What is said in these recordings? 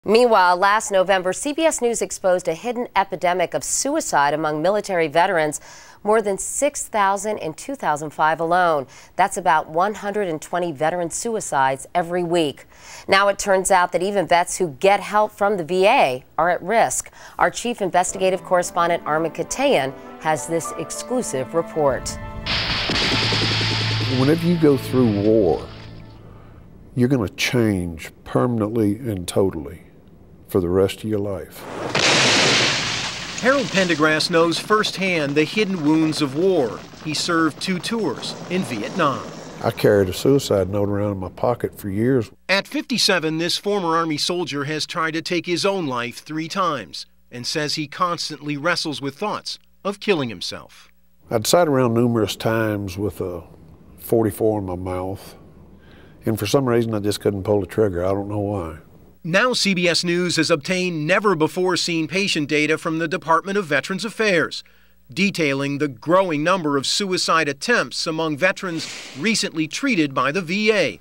Meanwhile, last November, CBS News exposed a hidden epidemic of suicide among military veterans, more than 6,000 in 2005 alone. That's about 120 veteran suicides every week. Now it turns out that even vets who get help from the VA are at risk. Our chief investigative correspondent, Armen Keteyian, has this exclusive report. Whenever you go through war, you're going to change permanently and totally for the rest of your life. Harold Pendergrass knows firsthand the hidden wounds of war. He served 2 tours in Vietnam. I carried a suicide note around in my pocket for years. At 57, this former Army soldier has tried to take his own life 3 times and says he constantly wrestles with thoughts of killing himself. I'd sat around numerous times with a 44 in my mouth, and for some reason I just couldn't pull the trigger. I don't know why. Now CBS News has obtained never-before-seen patient data from the Department of Veterans Affairs, detailing the growing number of suicide attempts among veterans recently treated by the VA.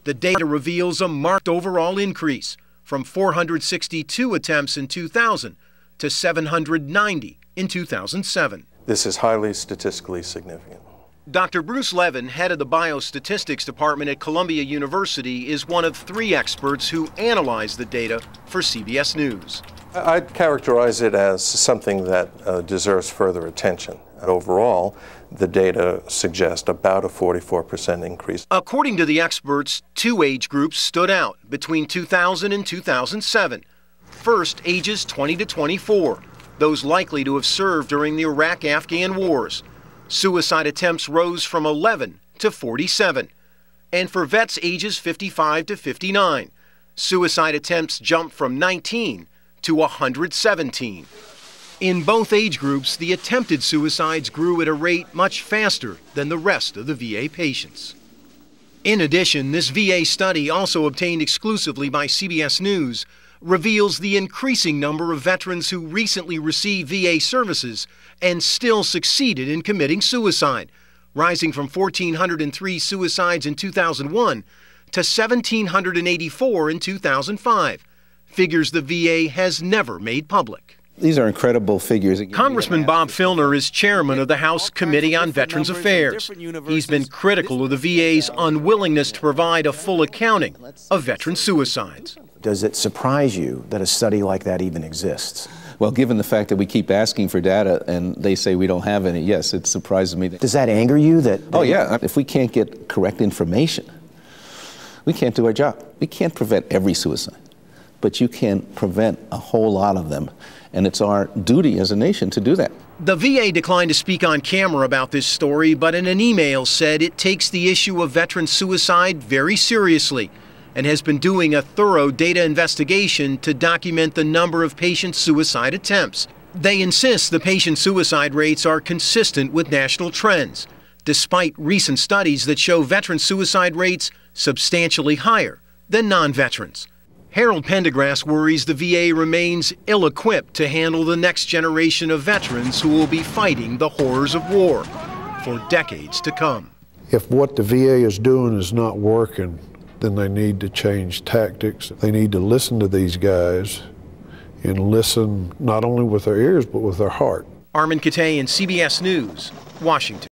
The data reveals a marked overall increase from 462 attempts in 2000 to 790 in 2007. This is highly statistically significant. Dr. Bruce Levin, head of the Biostatistics Department at Columbia University, is one of 3 experts who analyzed the data for CBS News. I'd characterize it as something that deserves further attention. Overall, the data suggest about a 44% increase. According to the experts, 2 age groups stood out between 2000 and 2007. First, ages 20 to 24, those likely to have served during the Iraq-Afghan wars. Suicide attempts rose from 11 to 47. And for vets ages 55 to 59, suicide attempts jumped from 19 to 117. In both age groups, the attempted suicides grew at a rate much faster than the rest of the VA patients. In addition, this VA study, also obtained exclusively by CBS News, reveals the increasing number of veterans who recently received VA services and still succeeded in committing suicide, rising from 1,403 suicides in 2001 to 1,784 in 2005, figures the VA has never made public. These are incredible figures. Congressman Bob Filner is chairman of the House Committee on Veterans Affairs. He's been critical of the VA's unwillingness to provide a full accounting of veteran suicides. Does it surprise you that a study like that even exists? Well, given the fact that we keep asking for data and they say we don't have any, yes, it surprises me. Does that anger you? Oh, yeah. If we can't get correct information, we can't do our job. We can't prevent every suicide, but you can prevent a whole lot of them, and it's our duty as a nation to do that. The VA declined to speak on camera about this story, but in an email said it takes the issue of veteran suicide very seriously and has been doing a thorough data investigation to document the number of patient suicide attempts. They insist the patient suicide rates are consistent with national trends, despite recent studies that show veteran suicide rates substantially higher than non-veterans. Harold Pendergrass worries the VA remains ill-equipped to handle the next generation of veterans who will be fighting the horrors of war for decades to come. If what the VA is doing is not working, then they need to change tactics. They need to listen to these guys and listen not only with their ears, but with their heart. Armen Keteyian, CBS News, Washington.